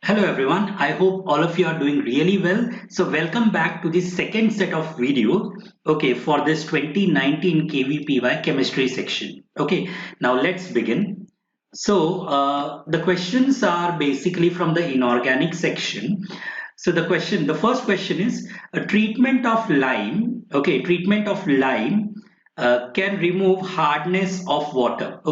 Hello everyone, I hope all of you are doing really well. So welcome back to the second set of video, for this 2019 KVPY chemistry section. Now let's begin. The questions are basically from the inorganic section. So the first question is a treatment of lime, can remove hardness of water,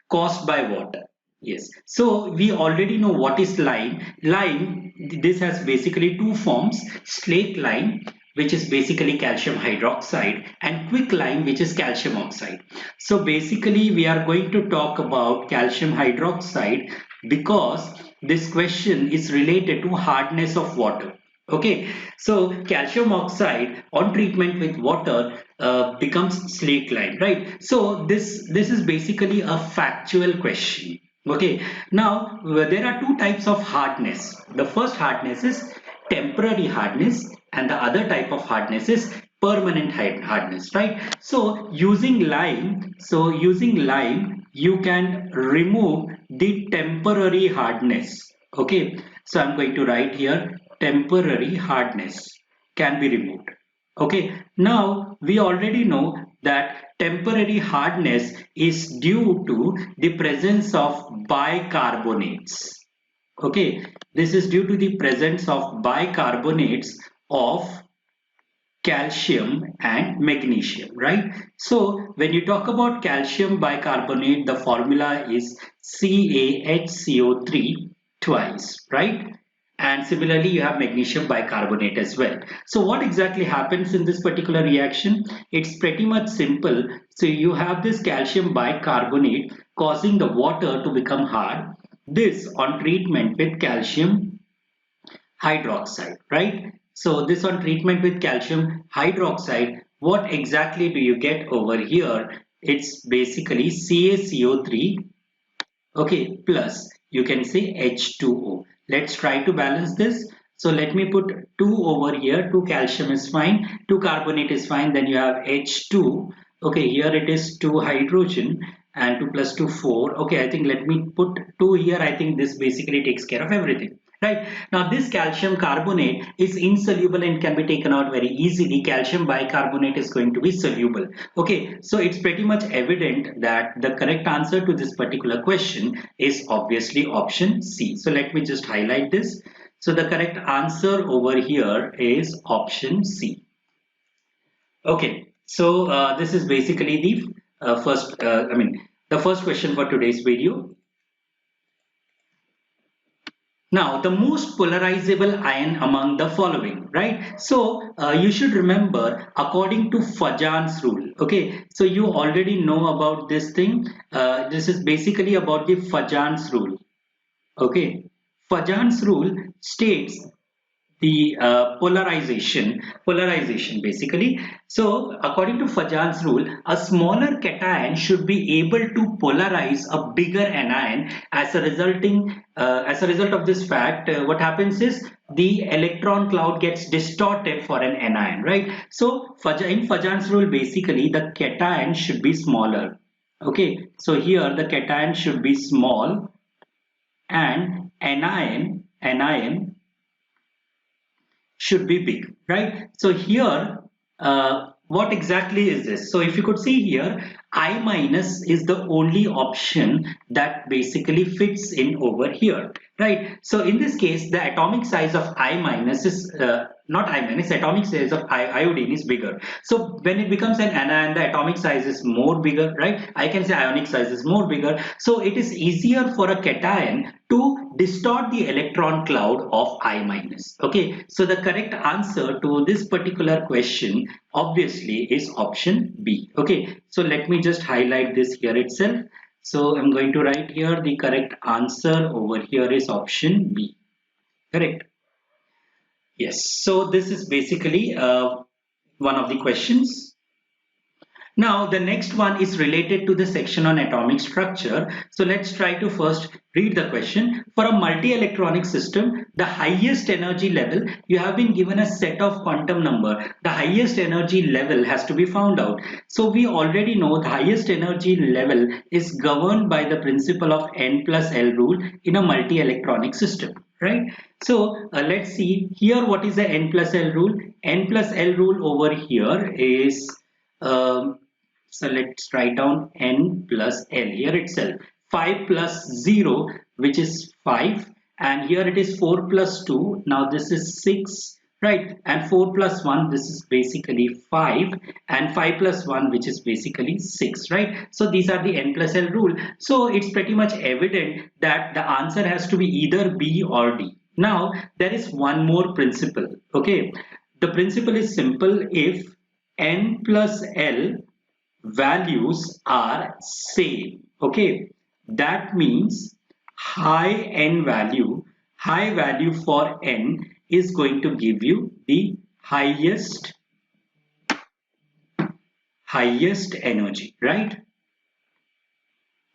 caused by water. Yes, so we already know what is lime. Lime, this has basically two forms, slake lime, which is basically calcium hydroxide, and quick lime, which is calcium oxide. So basically we are going to talk about calcium hydroxide because this question is related to hardness of water. So calcium oxide on treatment with water becomes slake lime, right? So this is basically a factual question. Now there are two types of hardness. The first hardness is temporary hardness, and the other type of hardness is permanent hardness, right? So using lime, you can remove the temporary hardness. So I'm going to write here temporary hardness can be removed. Now we already know that temporary hardness is due to the presence of bicarbonates. This is due to the presence of bicarbonates of calcium and magnesium, right? So when you talk about calcium bicarbonate, the formula is CaHCO3 twice, right? And similarly, you have magnesium bicarbonate as well. So what exactly happens in this particular reaction? It's pretty much simple. So you have this calcium bicarbonate causing the water to become hard. This on treatment with calcium hydroxide, right? So this on treatment with calcium hydroxide, what exactly do you get over here? It's basically CaCO3, plus you can say H2O. Let's try to balance this. So let me put 2 over here. 2 calcium is fine, 2 carbonate is fine, then you have H2. Here it is 2 hydrogen and 2 plus 2 4. I think let me put 2 here. I think this basically takes care of everything. Right, now this calcium carbonate is insoluble and can be taken out very easily. Calcium bicarbonate is going to be soluble. So it's pretty much evident that the correct answer to this particular question is obviously option C. So let me just highlight this. So the correct answer over here is option C. So this is basically the the first question for today's video. Now, the most polarizable ion among the following, right? So, you should remember according to Fajan's rule. So you already know about this thing. This is basically about the Fajan's rule. Fajan's rule states the polarization basically. So according to Fajan's rule, a smaller cation should be able to polarize a bigger anion. As a result of this fact, what happens is the electron cloud gets distorted for an anion, right? So in Fajan's rule, basically the cation should be smaller. So here the cation should be small and anion should be big, right? So here, what exactly is this? So if you could see here, I minus is the only option that basically fits in over here, right? So in this case, the atomic size of I minus is not I minus, atomic size of iodine is bigger. So when it becomes an anion, the atomic size is more bigger, right? I can say ionic size is more bigger. So it is easier for a cation to distort the electron cloud of I minus. So the correct answer to this particular question obviously is option B. So let me just highlight this here itself. So I'm going to write here the correct answer over here is option B. Correct. Yes. So this is basically one of the questions. Now, the next one is related to the section on atomic structure. So let's try to first read the question. For a multi-electronic system, the highest energy level, you have been given a set of quantum number. The highest energy level has to be found out. So we already know the highest energy level is governed by the principle of N plus L rule in a multi-electronic system, right? So let's see here what is the N plus L rule. N plus L rule over here is um, so let's write down n plus l here itself. 5 plus 0, which is 5, and here it is 4 plus 2. Now this is 6, right? And 4 plus 1, this is basically 5, and 5 plus 1, which is basically 6, right? So these are the n plus l rule. So it's pretty much evident that the answer has to be either B or D. Now there is one more principle. Okay, the principle is simple. If n plus l values are same, okay, that means high value for n is going to give you the highest energy, right?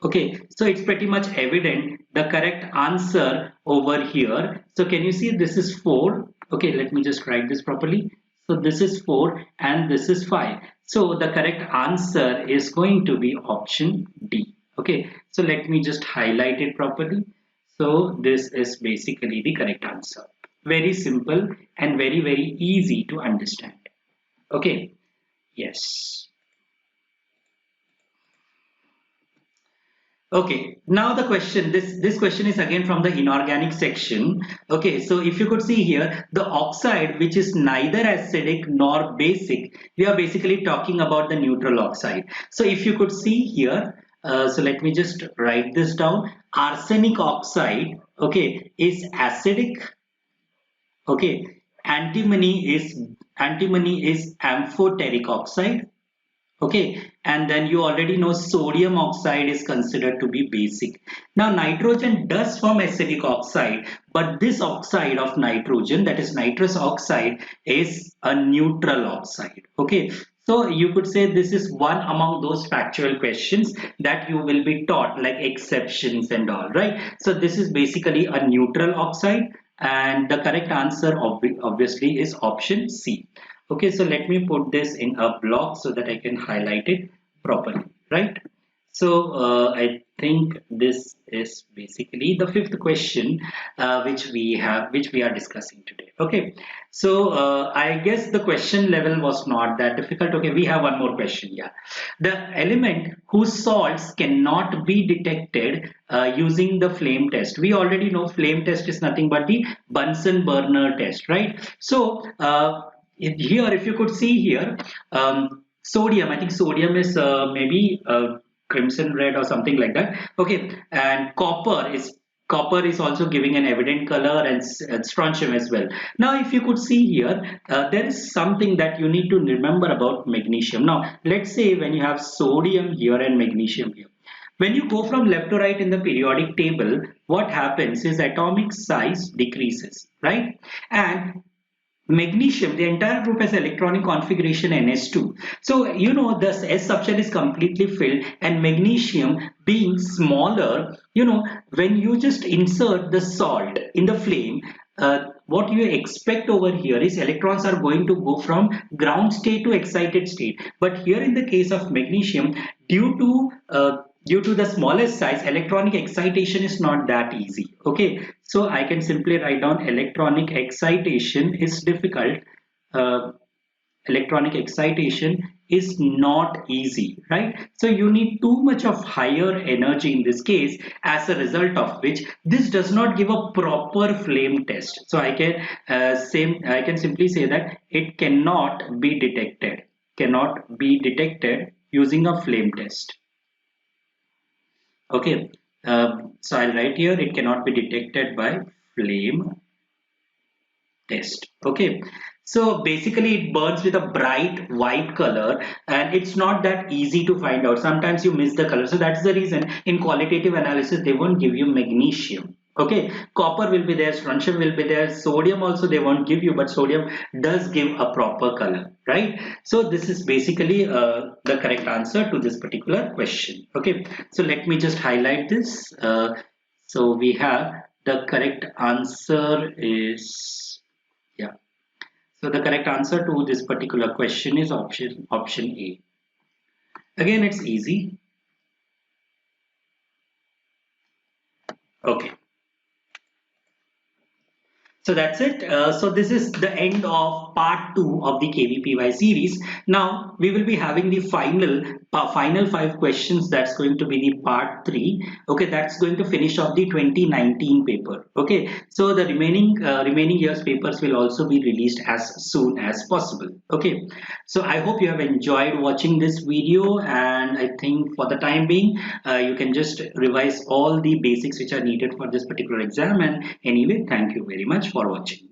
Okay, so it's pretty much evident the correct answer over here. So can you see this is 4? Okay, let me just write this properly. So this is 4 and this is 5. So the correct answer is going to be option D. Okay, so let me just highlight it properly. So this is basically the correct answer. Very simple and very easy to understand. Okay, yes. Okay, now the question, this question is again from the inorganic section. Okay, so if you could see here, the oxide which is neither acidic nor basic, we are basically talking about the neutral oxide. So if you could see here, so let me just write this down. Arsenic oxide, okay, is acidic. Okay, antimony is amphoteric oxide. Okay, and then you already know sodium oxide is considered to be basic. Now nitrogen does form acidic oxide, but this oxide of nitrogen, that is nitrous oxide, is a neutral oxide. Okay, so you could say this is one among those factual questions that you will be taught, like exceptions and all, right? So this is basically a neutral oxide, and the correct answer obviously is option C. Okay, so let me put this in a block so that I can highlight it properly, right? So I think this is basically the fifth question which we are discussing today. Okay, so I guess the question level was not that difficult. Okay, we have one more question. Yeah, the element whose salts cannot be detected using the flame test. We already know flame test is nothing but the Bunsen burner test, right? So here, if you could see here, sodium, I think sodium is maybe crimson red or something like that. Okay, and copper is also giving an evident color, and strontium as well. Now if you could see here, there is something that you need to remember about magnesium. Now let's say when you have sodium here and magnesium here, when you go from left to right in the periodic table, what happens is atomic size decreases, right? And magnesium, the entire group has electronic configuration ns2. So you know the s subshell is completely filled, and magnesium being smaller, you know, when you just insert the salt in the flame, what you expect over here is electrons are going to go from ground state to excited state. But here in the case of magnesium, due to the smallest size, electronic excitation is not that easy. Okay, so I can simply write down electronic excitation is difficult. uh, Electronic excitation is not easy, right? So you need too much of higher energy in this case, as a result of which this does not give a proper flame test. So I can simply say that it cannot be detected using a flame test. Okay, so I'll write here it cannot be detected by flame test. Okay, so basically it burns with a bright white color, and it's not that easy to find out. Sometimes you miss the color, so that's the reason in qualitative analysis they won't give you magnesium. Okay, copper will be there, strontium will be there, sodium also they won't give you, but sodium does give a proper color, right? So this is basically the correct answer to this particular question. Okay, so let me just highlight this. So we have the correct answer is, yeah. So the correct answer to this particular question is option A. Again, it's easy. Okay. So that's it. So this is the end of part 2 of the KVPY series. Now we will be having the final 5 questions. That's going to be the part 3. Okay, that's going to finish off the 2019 paper. Okay, so the remaining years papers will also be released as soon as possible. Okay, so I hope you have enjoyed watching this video, and I think for the time being, you can just revise all the basics which are needed for this particular exam. And anyway, thank you very much for watching.